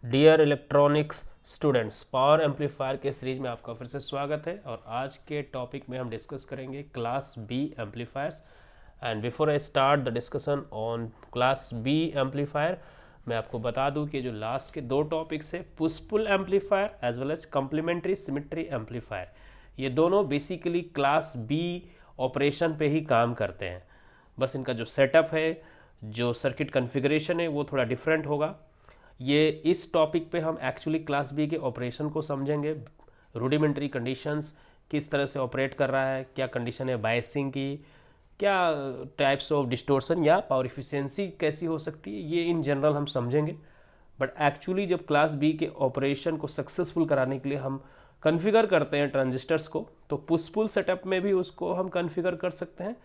Dear electronics students, power amplifier के series में आपका फिर से स्वागत है। और आज के टॉपिक में हम डिस्कस करेंगे class B amplifiers. And before I start the discussion on class B amplifier, मैं आपको बता दूं कि जो लास्ट के दो टॉपिक्स है, push pull amplifier as well as complementary symmetry amplifier, ये दोनों बेसिकली क्लास बी ऑपरेशन पे ही काम करते हैं। बस इनका जो सेटअप है, जो सर्किट कन्फिग्रेशन है, वो थोड़ा डिफरेंट होगा। ये इस टॉपिक पे हम एक्चुअली क्लास बी के ऑपरेशन को समझेंगे, रूडिमेंट्री कंडीशंस, किस तरह से ऑपरेट कर रहा है, क्या कंडीशन है बायसिंग की, क्या टाइप्स ऑफ डिस्टोर्शन या पावर इफिशिएंसी कैसी हो सकती है, ये इन जनरल हम समझेंगे। बट एक्चुअली जब क्लास बी के ऑपरेशन को सक्सेसफुल कराने के लिए हम कन्फिगर करते हैं ट्रांजिस्टर्स को, तो पुश पुल सेटअप में भी उसको हम कन्फिगर कर सकते हैं,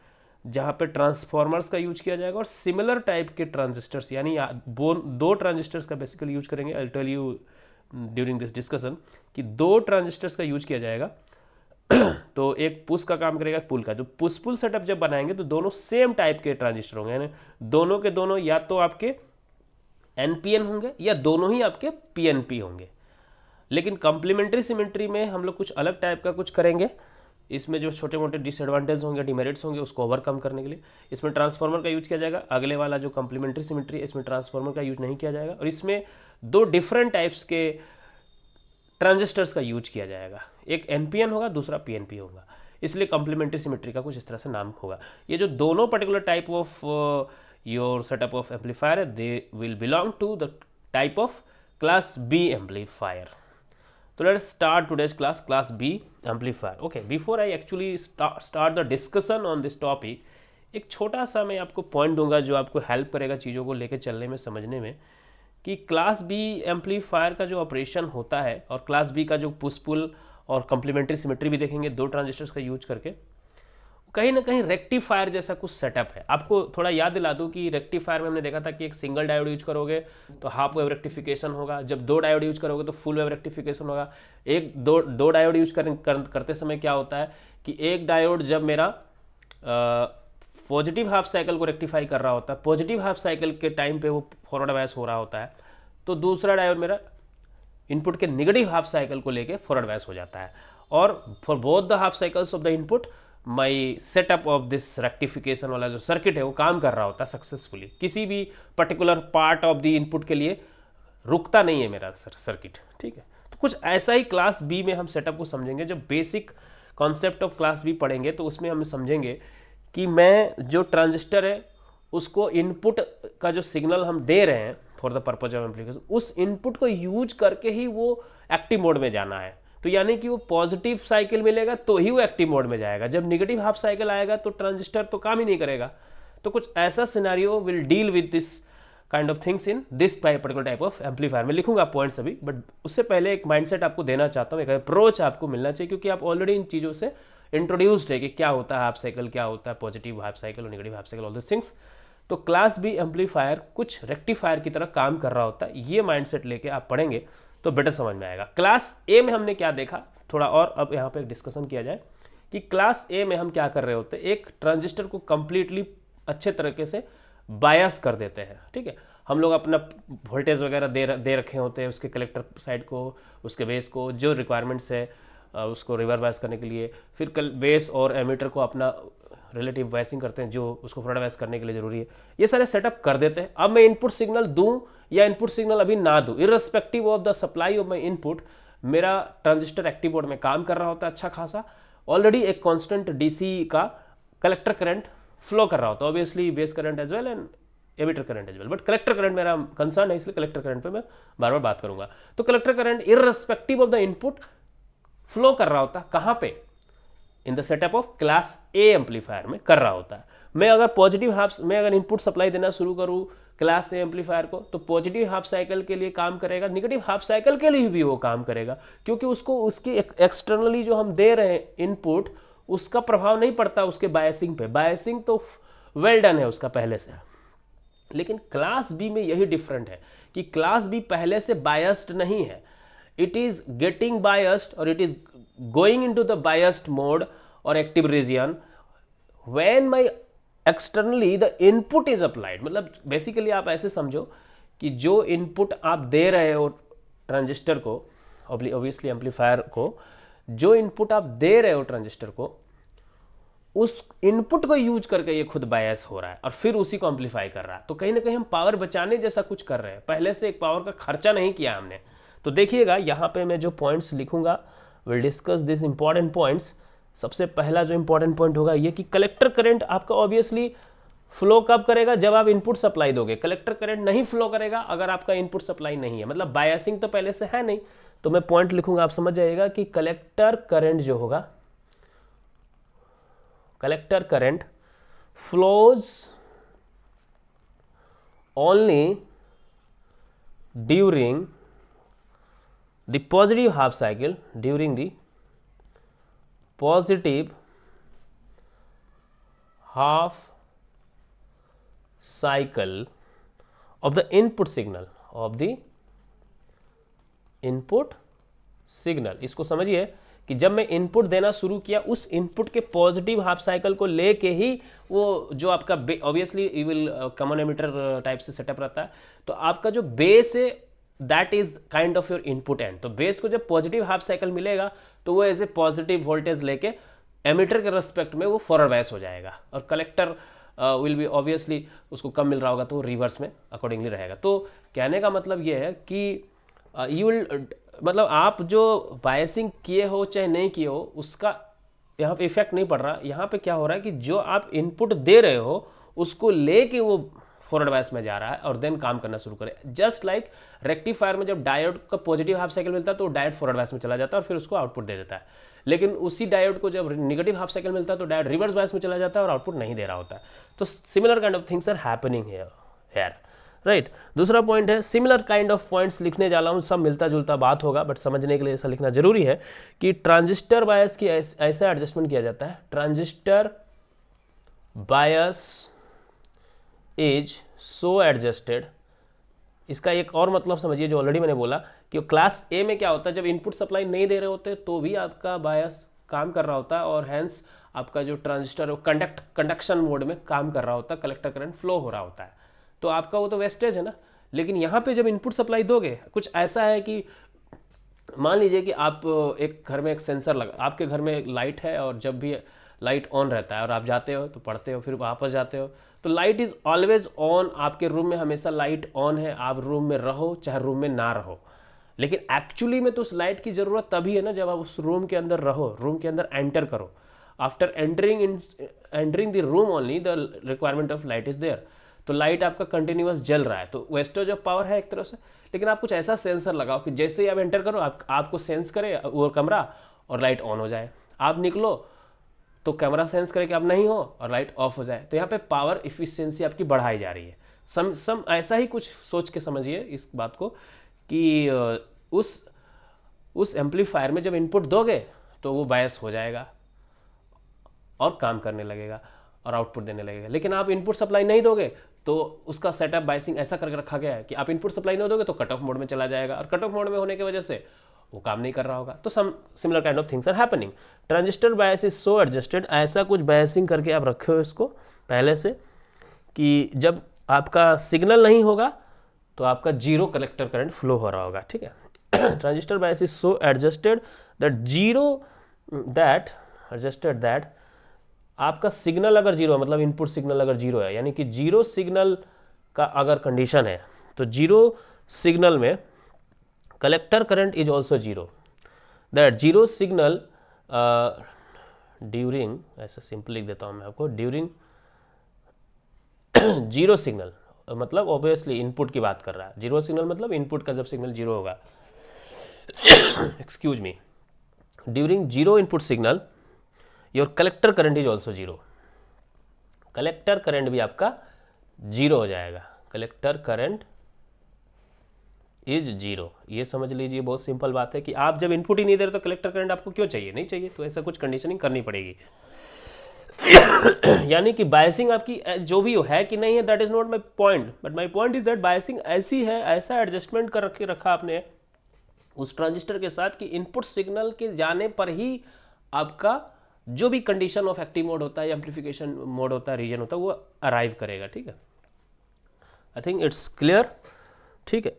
जहाँ पे ट्रांसफॉर्मर्स का यूज किया जाएगा और सिमिलर टाइप के ट्रांजिस्टर्स, यानी दो ट्रांजिस्टर्स का बेसिकली यूज करेंगे। I tell you during this discussion कि दो ट्रांजिस्टर्स का यूज किया जाएगा। तो एक पुश का काम करेगा, पुल का। जो पुश पुल सेटअप जब बनाएंगे तो दोनों सेम टाइप के ट्रांजिस्टर होंगे, यानी दोनों के दोनों या तो आपके एनपीएन होंगे या दोनों ही आपके पीएनपी होंगे। लेकिन कॉम्प्लीमेंट्री सिमेट्री में हम लोग कुछ अलग टाइप का कुछ करेंगे। इसमें जो छोटे मोटे डिसएडवांटेज होंगे, डिमेरिट्स होंगे, उसको ओवरकम करने के लिए इसमें ट्रांसफार्मर का यूज किया जाएगा। अगले वाला जो कॉम्प्लीमेंट्री सिमेट्री है, इसमें ट्रांसफार्मर का यूज नहीं किया जाएगा और इसमें दो डिफरेंट टाइप्स के ट्रांजिस्टर्स का यूज किया जाएगा। एक एनपीएन होगा, दूसरा पीएनपी होगा, इसलिए कॉम्प्लीमेंट्री सिमेट्री का कुछ इस तरह से नाम होगा। ये जो दोनों particular type of your setup of amplifier, they will belong to the type of class B amplifier. So let's start today's class B amplifier. Okay, before I actually start the discussion on this topic, एक छोटा सा मैं आपको point दूंगा जो आपको help करेगा चीज़ों को लेकर चलने में, समझने में, कि क्लास बी एम्पलीफायर का जो ऑपरेशन होता है और क्लास बी का जो पुश पुल और कम्प्लीमेंट्री सिमेट्री भी देखेंगे दो ट्रांजिस्टर्स का यूज करके, कहीं ना कहीं रेक्टिफायर जैसा कुछ सेटअप है। आपको थोड़ा याद दिला दूं कि रेक्टिफायर में हमने देखा था कि एक सिंगल डायोड यूज करोगे तो हाफ वेव रेक्टिफिकेशन होगा, जब दो डायोड यूज करोगे तो फुल वेव रेक्टिफिकेशन होगा। एक दो डायोड यूज करते समय क्या होता है कि एक डायोड जब मेरा पॉजिटिव हाफ साइकिल को रेक्टिफाई कर रहा होता है, पॉजिटिव हाफ साइकिल के टाइम पे वो फॉरवर्ड बायस हो रहा होता है, तो दूसरा डायोड मेरा इनपुट के नेगेटिव हाफ साइकिल को लेके फॉरवर्ड बायस हो जाता है। और for both the half cycles of the input, my setup of this rectification वाला जो सर्किट है वो काम कर रहा होता है सक्सेसफुली। किसी भी particular part of the input के लिए रुकता नहीं है मेरा सर्किट, ठीक है। तो कुछ ऐसा ही क्लास बी में हम सेटअप को समझेंगे। जब basic concept of class B पढ़ेंगे तो उसमें हम समझेंगे कि मैं जो ट्रांजिस्टर है उसको इनपुट का जो सिग्नल हम दे रहे हैं for the purpose of amplification, उस इनपुट को यूज करके ही वो एक्टिव मोड में जाना है। तो यानी कि वो पॉजिटिव साइकिल मिलेगा तो ही वो एक्टिव मोड में जाएगा, जब नेगेटिव हाफ साइकिल आएगा तो ट्रांजिस्टर तो काम ही नहीं करेगा। तो कुछ ऐसा scenario will deal with this kind of things in this particular type of amplifier. मैं लिखूंगा पॉइंट्स अभी, बट उससे पहले एक माइंडसेट आपको देना चाहता हूँ, एक अप्रोच आपको मिलना चाहिए, क्योंकि आप ऑलरेडी इन चीज़ों से इंट्रोड्यूस्ड है कि क्या होता है हाफ साइकिल, क्या होता है पॉजिटिव हाफ साइकिल और negative half cycle, all this things. तो क्लास बी एम्पलीफायर कुछ रेक्टिफायर की तरह काम कर रहा होता है, ये माइंडसेट लेके आप पढ़ेंगे तो बेटर समझ में आएगा। क्लास ए में हमने क्या देखा थोड़ा और अब यहाँ पे एक डिस्कशन किया जाए कि क्लास ए में हम क्या कर रहे होते हैं, एक ट्रांजिस्टर को कंप्लीटली अच्छे तरीके से बायस कर देते हैं, ठीक है। हम लोग अपना वोल्टेज वगैरह दे रखे होते हैं, उसके कलेक्टर साइड को, उसके बेस को, जो रिक्वायरमेंट्स है उसको रिवर्स बायस करने के लिए, फिर बेस और एमीटर को अपना रिलेटिव बायसिंग करते हैं जो उसको फॉरवर्ड बायस करने के लिए जरूरी है। ये सारे सेटअप कर देते हैं। अब मैं इनपुट सिग्नल दूं या इनपुट सिग्नल अभी ना दूं, irrespective of the supply of my input, मेरा ट्रांजिस्टर एक्टिव मोड में काम कर रहा होता है अच्छा खासा। ऑलरेडी एक कांस्टेंट डीसी का कलेक्टर करंट फ्लो कर रहा होता है, obviously base current as well and emitter current as well, but collector current मेरा कंसर्न है, इसलिए कलेक्टर करंट पे मैं बार बार बात करूंगा। तो collector current irrespective of the input flow कर रहा होता है, कहाँ पे, in the setup of class A amplifier में कर रहा होता है। मैं अगर पॉजिटिव हाफ, मैं अगर इनपुट सप्लाई देना शुरू करूँ क्लास ए एम्पलीफायर को, तो पॉजिटिव हाफ साइकिल के लिए काम करेगा, नेगेटिव हाफ साइकिल के लिए भी वो काम करेगा, क्योंकि उसको उसकी एक्सटर्नली जो हम दे रहे हैं इनपुट, उसका प्रभाव नहीं पड़ता उसके बायसिंग पे। बायसिंग तो वेल डन है उसका पहले से। लेकिन क्लास बी में यही डिफरेंट है कि क्लास बी पहले से बायस्ड नहीं है, इट इज गेटिंग बायस्ड और it is going into the biased mode और active region when my externally the input is applied. मतलब बेसिकली आप ऐसे समझो कि जो इनपुट आप दे रहे हो ट्रांजिस्टर को, ऑब्वियसली एम्पलीफायर को, जो इनपुट आप दे रहे हो ट्रांजिस्टर को, उस इनपुट को यूज करके ये खुद बायस हो रहा है और फिर उसी को एम्पलीफाई कर रहा है। तो कहीं ना कहीं हम पावर बचाने जैसा कुछ कर रहे हैं, पहले से एक पावर का खर्चा नहीं किया हमने। तो देखिएगा यहाँ पे मैं जो पॉइंट्स लिखूंगा, will discuss this important points. सबसे पहला जो इंपॉर्टेंट पॉइंट होगा ये कि कलेक्टर करंट आपका ऑब्वियसली फ्लो कब करेगा, जब आप इनपुट सप्लाई दोगे। कलेक्टर करंट नहीं फ्लो करेगा अगर आपका इनपुट सप्लाई नहीं है, मतलब बायसिंग तो पहले से है नहीं। तो मैं पॉइंट लिखूंगा, आप समझ जाइएगा कि कलेक्टर करंट जो होगा, collector current flows only during the positive half cycle, during the positive half cycle of the input signal, of the input signal। इसको समझिए कि जब मैं इनपुट देना शुरू किया, उस इनपुट के पॉजिटिव हाफ साइकिल को लेके ही वो जो आपका obviously will common emitter type से सेटअप रहता है, तो आपका जो बेस है that is kind of your input and. तो बेस को जब पॉजिटिव हाफ साइकिल मिलेगा तो वो एज ए पॉजिटिव वोल्टेज लेके एमिटर के रेस्पेक्ट में वो फॉरवर्ड बायस हो जाएगा, और कलेक्टर विल बी ऑब्वियसली उसको कम मिल रहा होगा तो रिवर्स में अकॉर्डिंगली रहेगा। तो कहने का मतलब ये है कि यू विल, मतलब आप जो बायसिंग किए हो चाहे नहीं किए हो उसका यहाँ पे इफेक्ट नहीं पड़ रहा। यहाँ पे क्या हो रहा है कि जो आप इनपुट दे रहे हो उसको लेके वो फॉरवर्ड बायस में जा रहा है और देन काम करना शुरू करे। जस्ट लाइक रेक्टिफायर में जब डायोड का पॉजिटिव हाफ साइकिल मिलता है तो डायोड फॉरवर्ड बायस में चला जाता है और फिर उसको आउटपुट दे देता है, लेकिन उसी डायोड को जब नेगेटिव हाफ साइकिल मिलता है तो डायोड रिवर्स बायस में चला जाता है और आउटपुट नहीं दे रहा होता है। तो similar kind of things are happening here, right. दूसरा पॉइंट है, सिमिलर काइंड ऑफ पॉइंट्स लिखने जा रहा हूँ, सब मिलता जुलता बात होगा बट समझने के लिए ऐसा लिखना जरूरी है कि ट्रांजिस्टर बायस की ऐसा एडजस्टमेंट किया जाता है। Transistor bias is so adjusted, इसका एक और मतलब समझिए जो ऑलरेडी मैंने बोला कि क्लास ए में क्या होता है, जब इनपुट सप्लाई नहीं दे रहे होते तो भी आपका बायस काम कर रहा होता है और हैंस आपका जो ट्रांजिस्टर है कंडक्शन मोड में काम कर रहा होता है, कलेक्टर करंट फ्लो हो रहा होता है, तो आपका वो तो वेस्टेज है ना। लेकिन यहाँ पे जब इनपुट सप्लाई दोगे, कुछ ऐसा है कि मान लीजिए कि आप एक घर में एक सेंसर लगा, आपके घर में एक लाइट है और जब भी लाइट ऑन रहता है और आप जाते हो तो पढ़ते हो फिर वापस जाते हो, तो लाइट इज ऑलवेज ऑन, आपके रूम में हमेशा लाइट ऑन है, आप रूम में रहो चाहे रूम में ना रहो। लेकिन एक्चुअली में तो उस लाइट की ज़रूरत तभी है ना जब आप उस रूम के अंदर रहो, रूम के अंदर एंटर करो। After entering the room only the requirement of light is there. तो लाइट आपका कंटिन्यूअस जल रहा है, तो वेस्टेज ऑफ पावर है एक तरह से। लेकिन आप कुछ ऐसा सेंसर लगाओ कि जैसे ही आप एंटर करो आपको सेंस करे वो कमरा और लाइट ऑन हो जाए, आप निकलो तो कैमरा सेंस करे कि आप नहीं हो और लाइट ऑफ हो जाए। तो यहाँ पे पावर इफिशियंसी आपकी बढ़ाई जा रही है। सम ऐसा ही कुछ सोच के समझिए इस बात को कि उस एम्पलीफायर में जब इनपुट दोगे तो वो बायस हो जाएगा और काम करने लगेगा और आउटपुट देने लगेगा। लेकिन आप इनपुट सप्लाई नहीं दोगे तो उसका सेटअप बायसिंग ऐसा करके रखा गया है कि आप इनपुट सप्लाई नहीं दोगे तो कट ऑफ मोड में चला जाएगा, और कट ऑफ मोड में होने की वजह से वो काम नहीं कर रहा होगा। तो some similar kind of things are happening. Transistor bias is so adjusted, ऐसा कुछ बायसिंग करके आप रखे हो इसको पहले से कि जब आपका सिग्नल नहीं होगा तो आपका जीरो कलेक्टर करंट फ्लो हो रहा होगा, ठीक है। Transistor bias is so adjusted that आपका सिग्नल अगर जीरो है, मतलब इनपुट सिग्नल अगर जीरो है, यानी कि जीरो सिग्नल का अगर कंडीशन है तो जीरो सिग्नल में collector current is also zero. That zero signal during, ऐसा सिंपल लिख देता हूँ मैं आपको, ड्यूरिंग जीरो सिग्नल मतलब ऑब्वियसली इनपुट की बात कर रहा है। जीरो सिग्नल मतलब इनपुट का जब सिग्नल जीरो होगा, excuse me, during zero input signal your collector current is also zero. Collector current भी आपका जीरो हो जाएगा, कलेक्टर करंट इज जीरो। ये समझ लीजिए, बहुत सिंपल बात है कि आप जब इनपुट ही नहीं दे रहे तो कलेक्टर करंट आपको क्यों चाहिए, नहीं चाहिए, तो ऐसा कुछ कंडीशनिंग करनी पड़ेगी। यानी कि बायसिंग आपकी जो भी है कि नहीं है, that is not my point, but my point is that biasing ऐसी है, ऐसा एडजस्टमेंट कर रखा आपने उस ट्रांजिस्टर के साथ कि इनपुट सिग्नल के जाने पर ही आपका जो भी कंडीशन ऑफ एक्टिव मोड होता है या एम्प्लीफिकेशन मोड होता है, रीजन होता है, वो अराइव करेगा, ठीक है। आई थिंक इट्स क्लियर, ठीक है।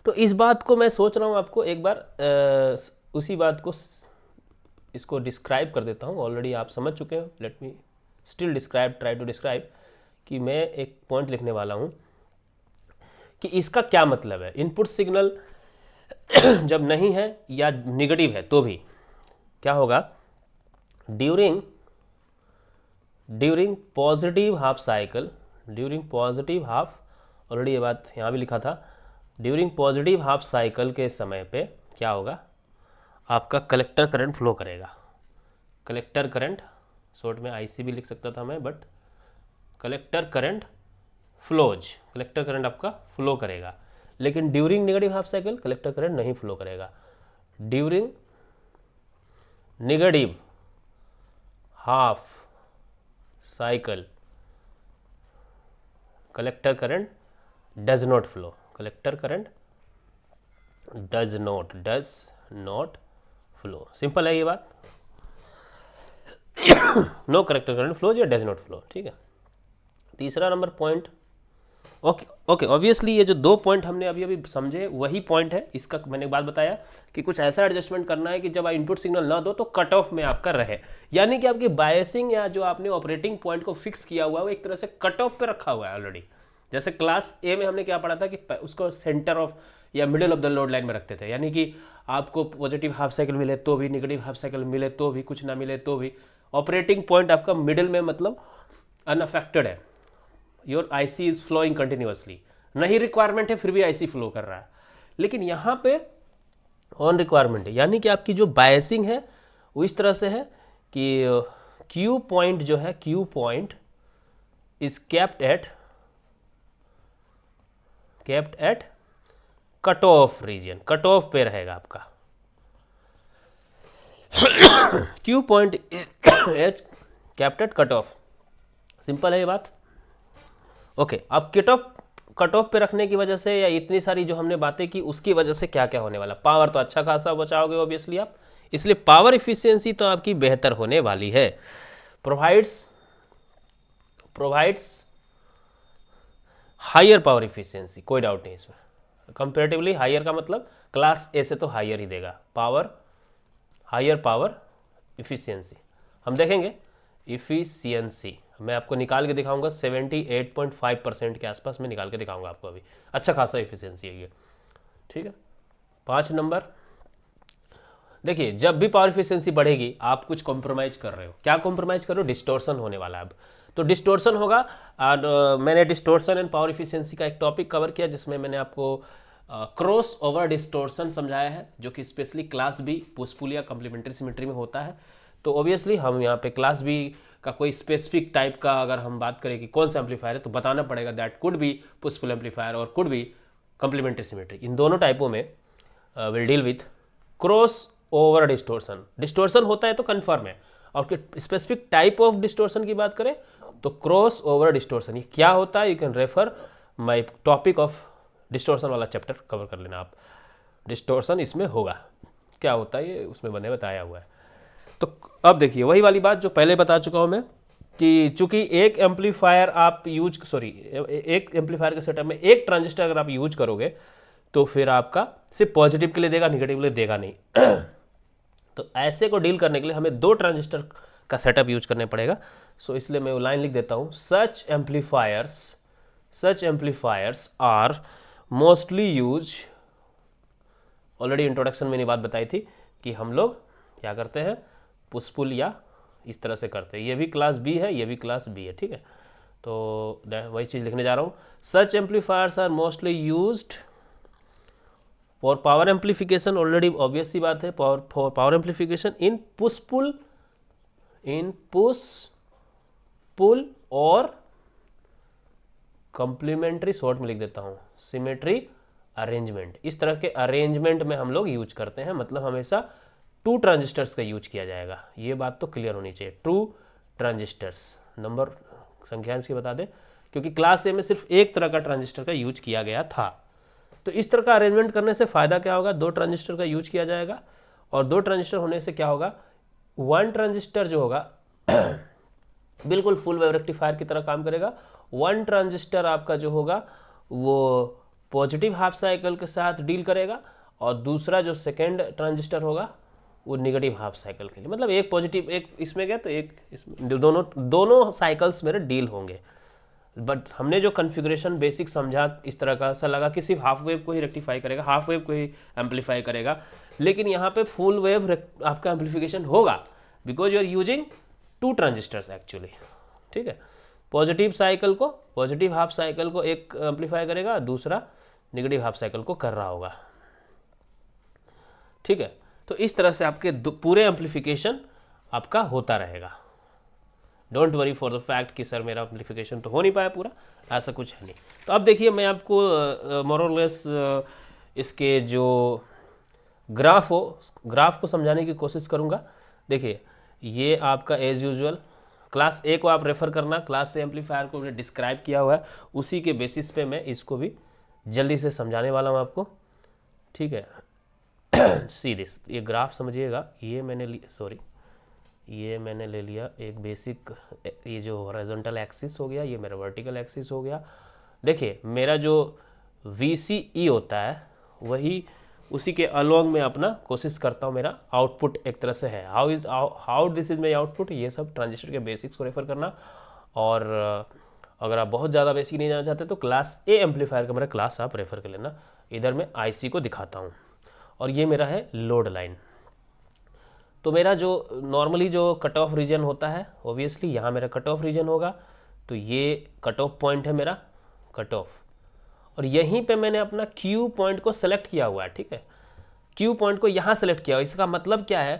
तो इस बात को मैं सोच रहा हूँ आपको एक बार उसी बात को इसको डिस्क्राइब कर देता हूँ। ऑलरेडी आप समझ चुके हो, let me still describe, try to describe, कि मैं एक पॉइंट लिखने वाला हूँ कि इसका क्या मतलब है। इनपुट सिग्नल जब नहीं है या निगेटिव है तो भी क्या होगा, during positive half cycle, during positive half, already ये बात यहाँ भी लिखा था, ड्यूरिंग पॉजिटिव हाफ साइकिल के समय पे क्या होगा, आपका कलेक्टर करंट फ्लो करेगा। कलेक्टर करंट, शॉर्ट में आईसी भी लिख सकता था मैं, but collector current flows, collector current आपका फ्लो करेगा। लेकिन during negative half cycle collector current नहीं फ्लो करेगा। During negative half cycle collector current does not flow, collector current does not flow. Simple है ये बात, नो कलेक्टर करंट फ्लोज या does not flow, ठीक है। तीसरा नंबर पॉइंट, ओके ऑब्वियसली ये जो दो पॉइंट हमने अभी समझे वही पॉइंट है। इसका मैंने एक बात बताया कि कुछ ऐसा एडजस्टमेंट करना है कि जब आप इनपुट सिग्नल ना दो तो कट ऑफ में आपका रहे, यानी कि आपकी बायसिंग या जो आपने ऑपरेटिंग पॉइंट को फिक्स किया हुआ है वो एक तरह से कट ऑफ पे रखा हुआ है ऑलरेडी। जैसे क्लास ए में हमने क्या पढ़ा था कि उसको सेंटर ऑफ या middle of the load line में रखते थे, यानी कि आपको पॉजिटिव हाफ साइकिल मिले तो भी, नेगेटिव हाफ साइकिल मिले तो भी, कुछ ना मिले तो भी, ऑपरेटिंग पॉइंट आपका मिडिल में, मतलब अनअफेक्टेड है। Your IC is flowing continuously, नहीं रिक्वायरमेंट है फिर भी आईसी फ्लो कर रहा है। लेकिन यहाँ पे ऑन रिक्वायरमेंट है, यानी कि आपकी जो बायसिंग है वो इस तरह से है कि क्यू पॉइंट जो है, Q point is kept at cut off region, cut off पे रहेगा आपका। Q point is kept at cut off, simple है ये बात। ओके, अब कट ऑफ पे रखने की वजह से या इतनी सारी जो हमने बातें की उसकी वजह से क्या क्या होने वाला, पावर तो अच्छा खासा बचाओगे ऑब्वियसली आप, इसलिए पावर इफिशियंसी तो आपकी बेहतर होने वाली है। प्रोवाइड्स हायर पावर इफिशियंसी, कोई डाउट नहीं इसमें। कंपेरेटिवली हायर का मतलब क्लास ए से तो हायर ही देगा पावर, हायर पावर इफिशियंसी। हम देखेंगे इफिशियंसी, मैं आपको निकाल के दिखाऊंगा 78.5% के आसपास में निकाल के दिखाऊंगा आपको अभी, अच्छा खासा इफिशियंसी है ये, ठीक है। 5 नंबर, देखिए जब भी पावर इफिशियंसी बढ़ेगी आप कुछ कॉम्प्रोमाइज कर रहे हो। क्या कॉम्प्रोमाइज कर रहे हो, डिस्टोर्शन होने वाला है अब, तो डिस्टोर्शन होगा। और मैंने डिस्टोर्शन एंड पावर इफिशियंसी का एक टॉपिक कवर किया जिसमें मैंने आपको क्रॉस ओवर डिस्टोर्शन समझाया है, जो कि specially class B push pull या कम्प्लीमेंट्री सिमेट्री में होता है। तो ऑब्वियसली हम यहाँ पे क्लास बी का कोई स्पेसिफिक टाइप का अगर हम बात करें कि कौन सा एम्पलीफायर है तो बताना पड़ेगा that could be push pull amplifier और कुड बी कम्प्लीमेंट्री सिमेट्री। इन दोनों टाइपों में will deal with cross over distortion. Distortion होता है तो कन्फर्म है, और स्पेसिफिक टाइप ऑफ डिस्टोर्शन की बात करें तो क्रॉस ओवर डिस्टोर्शन। ये क्या होता है, you can refer my topic of distortion वाला चैप्टर कवर कर लेना आप। डिस्टोर्शन इसमें होगा, क्या होता है ये उसमें बने बताया हुआ है। तो अब देखिए वही वाली बात जो पहले बता चुका हूं मैं कि चूंकि एक एम्पलीफायर आप एक एम्पलीफायर के सेटअप में एक ट्रांजिस्टर अगर आप यूज करोगे तो फिर आपका सिर्फ पॉजिटिव के लिए देगा, निगेटिव के लिए देगा नहीं। तो ऐसे को डील करने के लिए हमें 2 ट्रांजिस्टर का सेटअप यूज करने पड़ेगा। सो इसलिए मैं वो लाइन लिख देता हूं, such amplifiers are mostly use, already introduction में ये बात बताई थी कि हम लोग क्या करते हैं, पुश पुल या इस तरह से करते हैं। ये भी क्लास बी है, ये भी क्लास बी है, ठीक है। तो वही चीज़ लिखने जा रहा हूँ, such amplifiers are mostly used for power amplification, already obvious सी बात है, for power amplification in push pull और कंप्लीमेंट्री, शॉर्ट में लिख देता हूँ सिमेट्री अरेंजमेंट। इस तरह के अरेंजमेंट में हम लोग यूज करते हैं, मतलब हमेशा 2 ट्रांजिस्टर्स का यूज किया जाएगा। ये बात तो क्लियर होनी चाहिए, 2 ट्रांजिस्टर्स, नंबर संख्यांश की बता दें, क्योंकि क्लास ए में सिर्फ एक तरह का ट्रांजिस्टर का यूज किया गया था। तो इस तरह का अरेंजमेंट करने से फायदा क्या होगा, 2 ट्रांजिस्टर का यूज किया जाएगा, और 2 ट्रांजिस्टर होने से क्या होगा, 1 ट्रांजिस्टर जो होगा बिल्कुल फुल वेव रेक्टिफायर की तरह काम करेगा। 1 ट्रांजिस्टर आपका जो होगा वो पॉजिटिव हाफ साइकिल के साथ डील करेगा और दूसरा जो सेकेंड ट्रांजिस्टर होगा वो नेगेटिव हाफ साइकिल के लिए, मतलब एक पॉजिटिव एक इसमें गया तो एक इसमें, दोनों साइकिल्स मेरे डील होंगे। बट हमने जो कॉन्फ़िगरेशन बेसिक समझा इस तरह का सा लगा कि सिर्फ हाफ वेव को ही रेक्टिफाई करेगा, हाफ वेव को ही एम्पलीफाई करेगा, लेकिन यहाँ पे फुल वेव आपका एम्पलीफिकेशन होगा because you are using 2 transistors actually. ठीक है, पॉजिटिव साइकिल को, पॉजिटिव हाफ साइकिल को एक एम्पलीफाई करेगा, दूसरा नेगेटिव हाफ साइकिल को कर रहा होगा। ठीक है, तो इस तरह से आपके पूरे एम्पलीफिकेशन आपका होता रहेगा। Don't worry for the fact कि सर मेरा एम्पलीफिकेशन तो हो नहीं पाया पूरा, ऐसा कुछ है नहीं। तो अब देखिए मैं आपको मोर और लेस इसके जो ग्राफ को समझाने की कोशिश करूँगा। देखिए ये आपका एज यूजुअल क्लास ए को आप रेफ़र करना, क्लास ए एम्पलीफायर को डिस्क्राइब किया हुआ है, उसी के बेसिस पे मैं इसको भी जल्दी से समझाने वाला हूँ आपको। ठीक है, सी दिस, ये ग्राफ समझिएगा, ये मैंने ले लिया एक बेसिक, ये जो हॉरिजॉन्टल एक्सिस हो गया, ये मेरा वर्टिकल एक्सिस हो गया। देखिए मेरा जो VCE होता है वही उसी के अलोंग में अपना कोशिश करता हूँ, मेरा आउटपुट एक तरह से है। How this is my output, ये सब ट्रांजिस्टर के बेसिक्स को रेफर करना। और अगर आप बहुत ज़्यादा बेसिक नहीं जाना चाहते तो क्लास ए एम्पलीफायर का मेरा क्लास आप रेफर कर लेना। इधर मैं IC को दिखाता हूँ और ये मेरा है लोड लाइन। तो मेरा जो नॉर्मली जो कट ऑफ रीजन होता है, ओबियसली यहाँ मेरा कट ऑफ रीजन होगा, तो ये कट ऑफ पॉइंट है मेरा कट ऑफ, और यहीं पे मैंने अपना Q पॉइंट को सेलेक्ट किया हुआ है। ठीक है, Q पॉइंट को यहाँ सेलेक्ट किया हुआ। इसका मतलब क्या है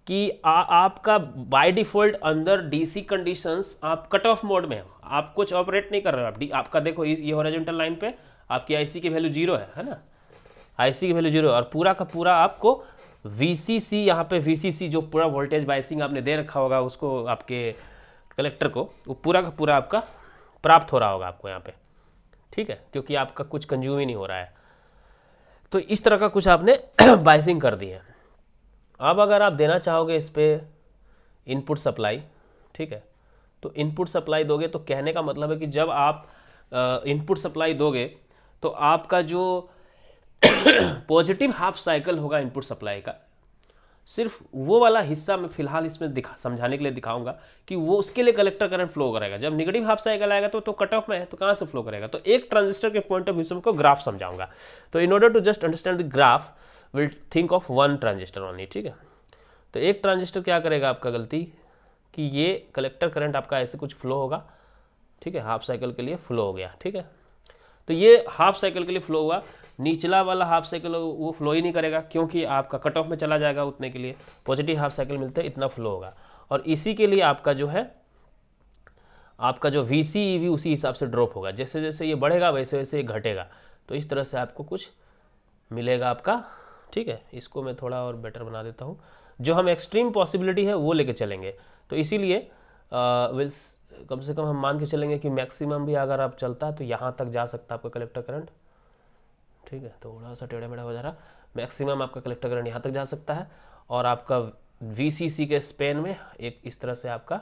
कि आपका बाय डिफ़ॉल्ट अंदर DC कंडीशंस आप कट ऑफ मोड में हो, आप कुछ ऑपरेट नहीं कर रहे हो। आप आपका देखो ये हॉरिजॉन्टल लाइन पे आपकी IC की वैल्यू 0 है ना, IC की वैल्यू 0, और पूरा का पूरा आपको VCC, यहाँ पे VCC जो पूरा वोल्टेज बाइसिंग आपने दे रखा होगा उसको, आपके कलेक्टर को, वो पूरा का पूरा आपका प्राप्त हो रहा होगा आपको यहाँ पे। ठीक है, क्योंकि आपका कुछ कंज्यूम ही नहीं हो रहा है। तो इस तरह का कुछ आपने बाइसिंग कर दी है। अब अगर आप देना चाहोगे इस पे इनपुट सप्लाई, ठीक है, तो इनपुट सप्लाई दोगे तो कहने का मतलब है कि जब आप इनपुट सप्लाई दोगे तो आपका जो पॉजिटिव हाफ साइकिल होगा इनपुट सप्लाई का, सिर्फ वो वाला हिस्सा मैं फिलहाल इसमें समझाने के लिए दिखाऊंगा कि वो उसके लिए कलेक्टर करंट फ्लो करेगा। जब नेगेटिव हाफ साइकिल आएगा तो कट ऑफ में है, तो कहाँ से फ्लो करेगा। तो एक ट्रांजिस्टर के पॉइंट ऑफ व्यू से हमको ग्राफ समझाऊंगा। तो in order to just understand the graph will think of one transistor only. ठीक है, तो एक ट्रांजिस्टर क्या करेगा आपका गलती कि ये कलेक्टर करंट आपका ऐसे कुछ फ्लो होगा। ठीक है, हाफ साइकिल के लिए फ्लो हो गया। ठीक है, तो ये हाफ साइकिल के लिए फ्लो हुआ, निचला वाला हाफ साइकिल वो फ्लो ही नहीं करेगा क्योंकि आपका कट ऑफ में चला जाएगा, उतने के लिए पॉजिटिव हाफ साइकिल मिलते हैं, इतना फ्लो होगा। और इसी के लिए आपका जो है आपका जो VCEV उसी हिसाब से ड्रॉप होगा, जैसे जैसे ये बढ़ेगा वैसे वैसे ये घटेगा। तो इस तरह से आपको कुछ मिलेगा आपका। ठीक है, इसको मैं थोड़ा और बेटर बना देता हूँ, जो हम एक्सट्रीम पॉसिबिलिटी है वो लेके चलेंगे। तो इसीलिए कम से कम हम मान के चलेंगे कि मैक्सिमम भी अगर आप चलता है तो यहाँ तक जा सकता है आपका कलेक्टर करंट। ठीक है, थोड़ा सा टेढ़ा मेढ़ा हो जा रहा, मैक्सिमम आपका कलेक्टर करंट यहाँ तक जा सकता है। और आपका VCC के स्पेन में एक इस तरह से आपका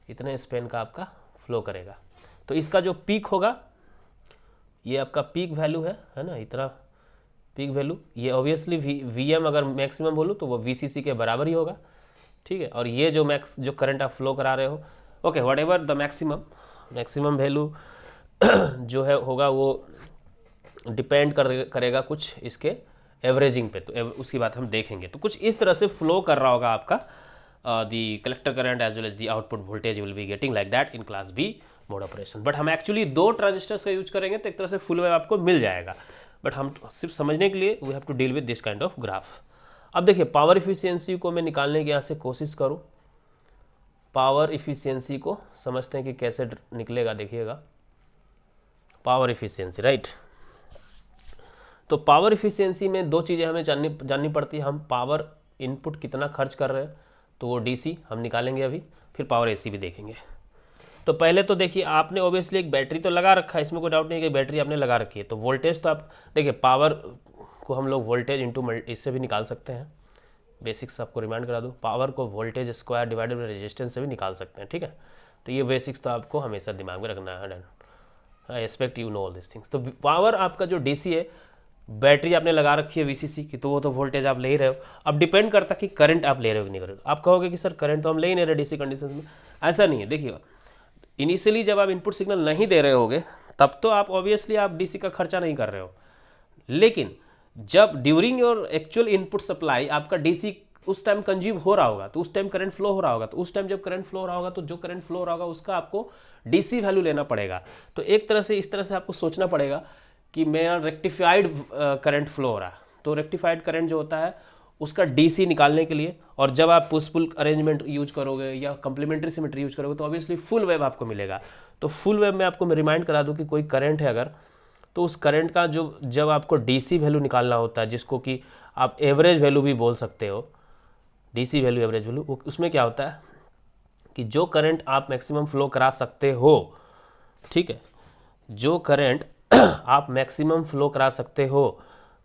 इतने स्पेन का आपका फ्लो करेगा। तो इसका जो पीक होगा ये आपका पीक वैल्यू है ना, इतना पीक वैल्यू, ये ऑब्वियसली VM अगर मैक्सिमम बोलूँ तो वो VCC के बराबर ही होगा। ठीक है, और ये जो करंट आप फ्लो करा रहे हो, okay what ever the maximum value जो है होगा वो डिपेंड करेगा कुछ इसके एवरेजिंग पे, तो उसकी बात हम देखेंगे। तो कुछ इस तरह से फ्लो कर रहा होगा आपका the collector current as well as the output voltage will be getting like that in class B mode operation. But हम एक्चुअली 2 ट्रांजिस्टर्स का यूज करेंगे तो एक तरह से फुल वेव आपको मिल जाएगा, बट हम सिर्फ समझने के लिए we have to deal with this kind of graph. अब देखिए पावर इफिशियंसी को मैं निकालने की यहाँ से कोशिश करूँ, पावर इफिशियंसी को समझते हैं कि कैसे निकलेगा। देखिएगा पावर इफिशियंसी, राइट। तो पावर इफिशियंसी में 2 चीज़ें हमें जाननी पड़ती है। हम पावर इनपुट कितना खर्च कर रहे हैं तो वो DC हम निकालेंगे अभी, फिर पावर AC भी देखेंगे। तो पहले तो देखिए आपने ओबियसली एक बैटरी तो लगा रखा है, इसमें कोई डाउट नहीं है कि बैटरी आपने लगा रखी है। तो वोल्टेज तो आप देखिए पावर को हम लोग वोल्टेज इंटू इससे भी निकाल सकते हैं। बेसिक्स आपको रिमाइंड करा दूँ, पावर को voltage square divided by resistance से भी निकाल सकते हैं। ठीक है, तो ये बेसिक्स तो आपको हमेशा दिमाग में रखना है। I expect you know all this things. तो पावर आपका जो डीसी है, बैटरी आपने लगा रखी है वीसीसी की, तो वो तो वोल्टेज आप ले ही रहे हो। अब डिपेंड करता है कि करंट आप ले रहे हो कि नहीं कर रहे हो। आप कहोगे कि सर करंट तो हम ले ही नहीं रहे डीसी कंडीशन में, ऐसा नहीं है। देखिए इनिशियली जब आप इनपुट सिग्नल नहीं दे रहे होगे तब तो आप ऑब्वियसली आप डीसी का खर्चा नहीं कर रहे हो, लेकिन जब during your actual input supply आपका डीसी उस टाइम कंज्यूम हो रहा होगा, तो उस टाइम करंट फ्लो हो रहा होगा, तो उस टाइम जब करंट फ्लो हो रहा होगा तो जो करंट फ्लो हो रहा होगा उसका आपको डीसी वैल्यू लेना पड़ेगा। तो एक तरह से इस तरह से आपको सोचना पड़ेगा कि मेरा रेक्टिफाइड करंट फ्लो हो रहा है, तो रेक्टिफाइड करंट जो होता है उसका डीसी निकालने के लिए, और जब आप पुश पुल अरेंजमेंट यूज करोगे या कंप्लीमेंट्री सिमेट्री यूज करोगे तो ऑब्वियसली फुल वेव आपको मिलेगा। तो फुल वेव में आपको मैं रिमाइंड करा दूं कि कोई करंट है अगर, तो उस करंट का जो जब आपको डीसी वैल्यू निकालना होता है, जिसको कि आप एवरेज वैल्यू भी बोल सकते हो, डीसी वैल्यू एवरेज वैल्यू, उसमें क्या होता है कि जो करंट आप मैक्सिमम फ्लो करा सकते हो, ठीक है, जो करंट आप मैक्सिमम फ्लो करा सकते हो,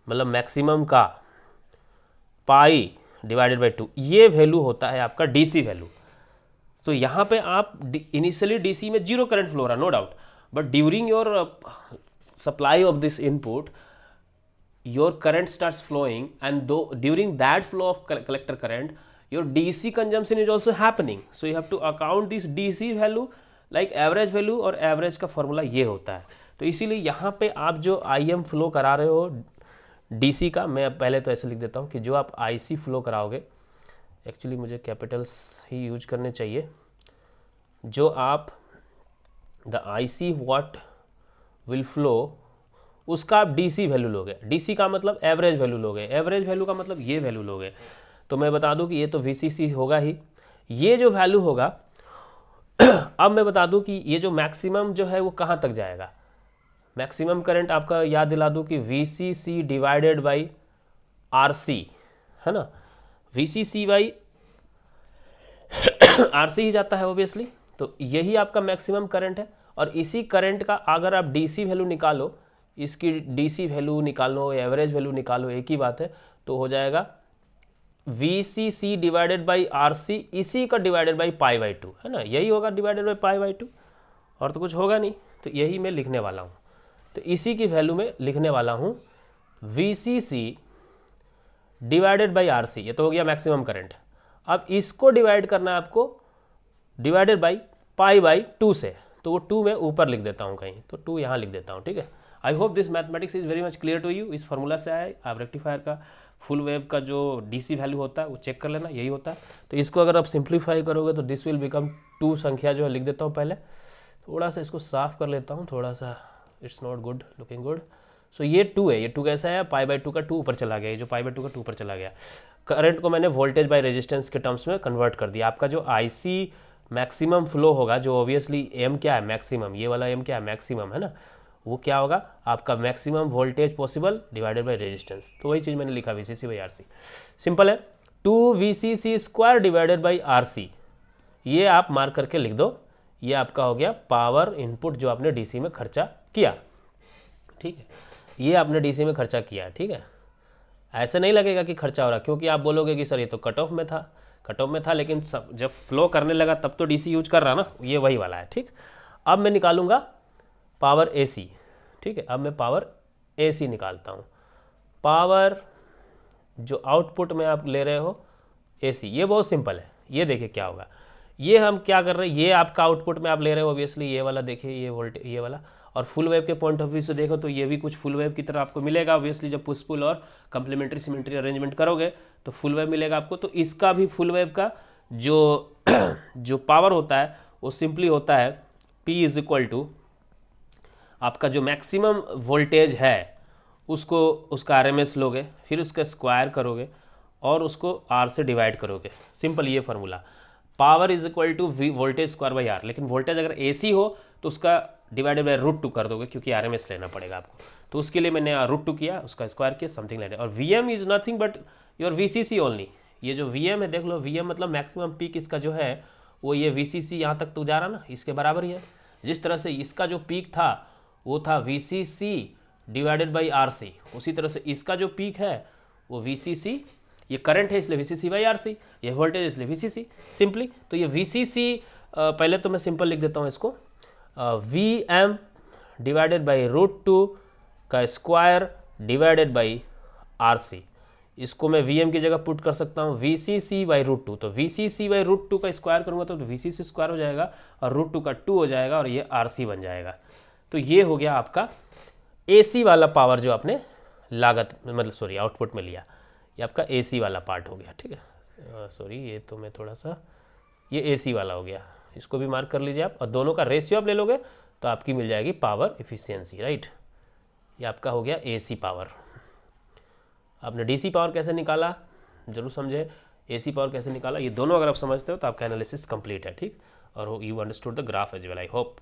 मतलब मैक्सिमम का पाई डिवाइडेड बाई 2, ये वैल्यू होता है आपका डीसी वैल्यू। तो यहाँ पे आप इनिशियली डीसी में जीरो करंट फ्लो रहा, no doubt, but during your supply of this input your current starts flowing, and though during that flow of collector current your DC consumption is also happening, so you have to account this DC value like average value, और average का formula ये होता है। तो इसीलिए यहाँ पे आप जो IM फ्लो करा रहे हो DC का, मैं पहले तो ऐसे लिख देता हूँ कि जो आप IC फ्लो कराओगे, एक्चुअली मुझे कैपिटल्स ही यूज करने चाहिए, जो आप the IC what will flow उसका आप डीसी वैल्यू लोगे। डीसी का मतलब एवरेज वैल्यू लोगे, एवरेज वैल्यू का मतलब ये वैल्यू लोगे। तो मैं बता दूं कि ये तो वीसीसी होगा ही, ये जो वैल्यू होगा अब मैं बता दूं कि ये जो मैक्सिमम जो है वो कहाँ तक जाएगा। मैक्सिमम करंट आपका याद दिला दूं कि वीसीसी डिवाइडेड बाई आरसी है ना, वीसीसी बाई आरसी ही जाता है ऑब्वियसली। तो यही आपका मैक्सिमम करंट है, और इसी करंट का अगर आप डीसी वैल्यू निकालो, इसकी डीसी वैल्यू निकालो, एवरेज वैल्यू निकालो, एक ही बात है, तो हो जाएगा VCC डिवाइडेड बाई RC, इसी का डिवाइडेड बाई पाई बाई 2 है ना, यही होगा डिवाइडेड बाई पाई बाई 2, और तो कुछ होगा नहीं। तो यही मैं लिखने वाला हूँ, तो इसी की वैल्यू में लिखने वाला हूँ VCC डिवाइडेड बाई RC, ये तो हो गया मैक्सिमम करंट। अब इसको डिवाइड करना है आपको डिवाइडेड बाई पाई बाई 2 से, तो वो 2 मैं ऊपर लिख देता हूँ कहीं, तो 2 यहाँ लिख देता हूँ, ठीक है। I hope this mathematics is very much clear to you. इस फार्मूला से आए आप रेक्टिफायर का फुल वेव का जो डीसी वैल्यू होता है वो चेक कर लेना, यही होता है। तो इसको अगर आप सिंप्लीफाई करोगे तो दिस विल बिकम 2 संख्या जो है लिख देता हूँ। पहले थोड़ा सा इसको साफ कर लेता हूँ, थोड़ा सा it's not good looking good. So ये 2 है, ये 2 कैसा है, पाई बाई 2 का 2 ऊपर चला गया, ये जो पाई बाई 2 का 2 ऊपर चला गया। करंट को मैंने वोल्टेज बाई रेजिस्टेंस के टर्म्स में कन्वर्ट कर दिया। आपका जो आईसी मैक्सिमम फ्लो होगा, जो ऑब्वियसली एम क्या है मैक्सिमम, ये वाला एम क्या है मैक्सिमम है ना, वो क्या होगा आपका maximum voltage possible divided by resistance. तो वही चीज़ मैंने लिखा VCC बाई RC, सिंपल है। 2 VCC square divided by RC, ये आप मार्क करके लिख दो, ये आपका हो गया पावर इनपुट जो आपने DC में खर्चा किया, ठीक है, ये आपने DC में खर्चा किया, ठीक है। ऐसे नहीं लगेगा कि खर्चा हो रहा, क्योंकि आप बोलोगे कि सर ये तो कट ऑफ में था, कट ऑफ में था, लेकिन सब जब फ्लो करने लगा तब तो DC यूज कर रहा ना, ये वही वाला है, ठीक। अब मैं निकालूंगा पावर AC, ठीक है, अब मैं पावर AC निकालता हूँ। पावर जो आउटपुट में आप ले रहे हो AC, ये बहुत सिंपल है। ये देखिए क्या होगा, ये हम क्या कर रहे हैं, ये आपका आउटपुट में आप ले रहे हो ऑब्वियसली, ये वाला देखिए, ये वोल्टेज ये वाला, और फुल वेव के पॉइंट ऑफ व्यू से देखो तो ये भी कुछ फुल वेव की तरह आपको मिलेगा ऑब्वियसली। जब पुश पुल और कंप्लीमेंट्री सिमेट्री अरेंजमेंट करोगे तो फुल वेव मिलेगा आपको। तो इसका भी फुल वेव का जो पावर होता है वो सिंपली होता है P इज इक्वल टू आपका जो मैक्सिमम वोल्टेज है उसको उसका RMS लोगे, फिर उसका स्क्वायर करोगे और उसको R से डिवाइड करोगे, सिंपल ये formula. Power is equal to voltage square by R, लेकिन वोल्टेज अगर AC हो तो उसका डिवाइडेड बाई √2 कर दोगे, क्योंकि RMS लेना पड़ेगा आपको। तो उसके लिए मैंने √2 किया, उसका स्क्वायर किया, समथिंग लाइक। और VM is nothing but your VCC only. ये जो VM है देख लो, VM मतलब मैक्सिमम पीक इसका जो है वो ये VCC यहाँ तक तो जा रहा ना, इसके बराबर ही है। जिस तरह से इसका जो पीक था वो था VCC डिवाइडेड बाई RC, उसी तरह से इसका जो पीक है वो VCC, ये करंट है इसलिए VCC बाई RC, ये वोल्टेज इसलिए VCC सिंपली। तो ये VCC पहले तो मैं सिंपल लिख देता हूँ इसको, VM डिवाइडेड बाई √2 का स्क्वायर डिवाइडेड बाई RC। इसको मैं VM की जगह पुट कर सकता हूँ VCC बाई √2। तो VCC बाई √2 का स्क्वायर करूँगा तो VCC स्क्वायर हो जाएगा और √2 का 2 हो जाएगा और ये RC बन जाएगा। तो ये हो गया आपका AC वाला पावर जो आपने लागत मतलब सॉरी आउटपुट में लिया, ये आपका AC वाला पार्ट हो गया। ठीक है, सॉरी ये तो मैं थोड़ा सा, ये AC वाला हो गया, इसको भी मार्क कर लीजिए आप। और दोनों का रेशियो आप ले लोगे तो आपकी मिल जाएगी पावर इफिशियंसी, राइट। ये आपका हो गया AC पावर। आपने DC पावर कैसे निकाला जरूर समझे, AC पावर कैसे निकाला, ये दोनों अगर आप समझते हो तो आपका एनालिसिस कंप्लीट है। ठीक, और you understood the graph as well, I hope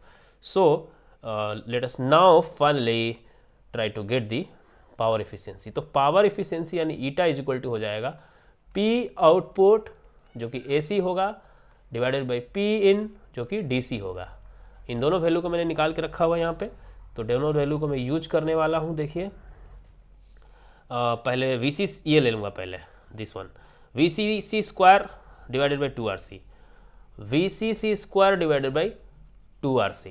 so. Let us now finally try to get the power efficiency. तो पावर इफिशियंसी यानी ईटा इज इक्वल टू हो जाएगा P आउटपुट जो कि AC होगा डिवाइडेड बाई P इन जो कि DC होगा। इन दोनों वैल्यू को मैंने निकाल के रखा हुआ है यहाँ पे, तो दोनों वैल्यू को मैं यूज करने वाला हूँ। देखिए पहले VC ये ले लूँगा, पहले this one VCC square divided by 2RC, VCC square divided by 2RC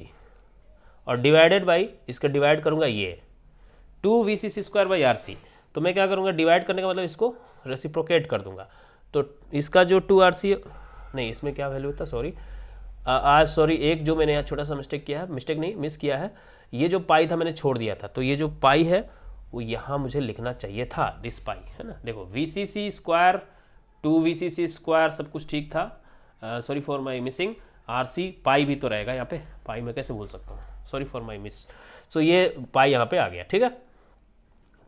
और डिवाइडेड बाई इसका डिवाइड करूँगा ये 2 VCC स्क्वायर बाई RC। तो मैं क्या करूँगा, डिवाइड करने का मतलब इसको रेसिप्रोकेट कर दूंगा। तो इसका जो 2RC नहीं, इसमें क्या वैल्यू था, सॉरी आज सॉरी एक जो मैंने यहाँ छोटा सा मिस्टेक किया है, मिस्टेक नहीं मिस किया है, ये जो पाई था मैंने छोड़ दिया था। तो ये जो पाई है वो यहाँ मुझे लिखना चाहिए था, दिस पाई है ना। देखो VCC स्क्वायर 2 VCC स्क्वायर सब कुछ ठीक था, sorry for my missing. RC पाई भी तो रहेगा यहाँ पे, पाई मैं कैसे भूल सकता हूँ, सॉरी फॉर माई मिस। सो ये पाई यहाँ पे आ गया। ठीक है,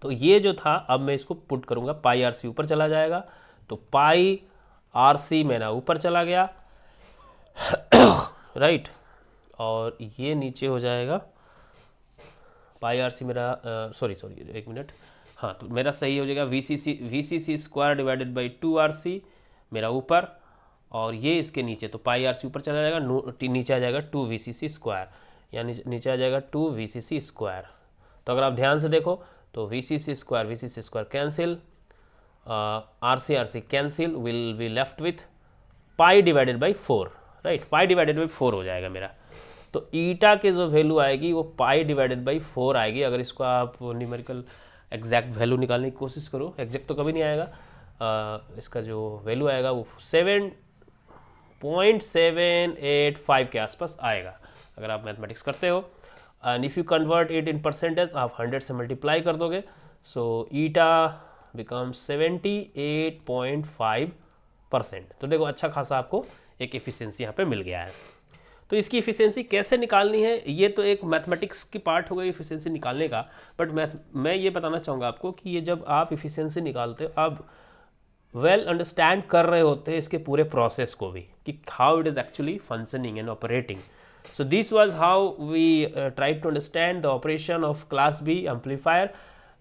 तो ये जो था अब मैं इसको पुट करूँगा, पाई RC ऊपर चला जाएगा, तो पाई RC मेरा ऊपर चला गया राइट और ये नीचे हो जाएगा पाई RC मेरा सॉरी एक मिनट, हाँ तो मेरा सही हो जाएगा VCC square divided by 2RC मेरा ऊपर, और ये इसके नीचे, तो पाई RC ऊपर चला जाएगा, नीचे आ जाएगा 2 VCC स्क्वायर, यानी नीचे आ जाएगा 2 VCC स्क्वायर। तो अगर आप ध्यान से देखो तो VCC square cancel, RC cancel, will be left with pi divided by 4, right. Pi divided by 4 हो जाएगा मेरा। तो ईटा के जो वैल्यू आएगी वो पाई डिवाइडेड बाई 4 आएगी। अगर इसको आप न्यूमेरिकल एग्जैक्ट वैल्यू निकालने की कोशिश करो, एग्जैक्ट तो कभी नहीं आएगा, इसका जो वैल्यू आएगा वो 7.785 के आसपास आएगा अगर आप मैथमेटिक्स करते हो। And if you convert it in percentage, आप 100 से मल्टीप्लाई कर दोगे, सो ईटा बिकम 78.5%। तो देखो अच्छा खासा आपको एक एफिशिएंसी यहाँ पे मिल गया है। तो इसकी एफिशिएंसी कैसे निकालनी है, ये तो एक मैथमेटिक्स की पार्ट हो गई एफिशिएंसी निकालने का, बट मैं ये बताना चाहूँगा आपको कि ये जब आप एफिशिएंसी निकालते हो आप वेल अंडरस्टैंड कर रहे होते हैं इसके पूरे प्रोसेस को भी, कि how it is actually functioning and operating. So this was how we tried to understand the operation of class B amplifier,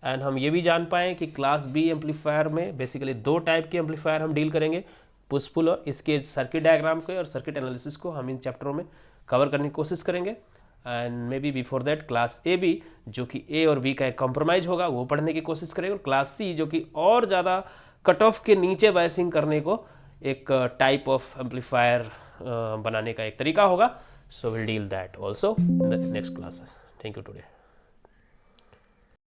and हम ये भी जान पाए कि class B एम्पलीफायर में बेसिकली दो टाइप के एम्पलीफायर हम डील करेंगे, पुश पुल, और इसके सर्किट डायग्राम को और सर्किट एनालिसिस को हम इन चैप्टरों में कवर करने की कोशिश करेंगे। And maybe before that class A B जो कि ए और बी का एक कॉम्प्रोमाइज़ होगा वो पढ़ने की कोशिश करेंगे, और क्लास सी जो कि और ज़्यादा कट ऑफ के नीचे बायसिंग करने को एक टाइप ऑफ एम्पलीफायर बनाने का एक तरीका होगा। So we'll deal that also in the next classes. Thank you today.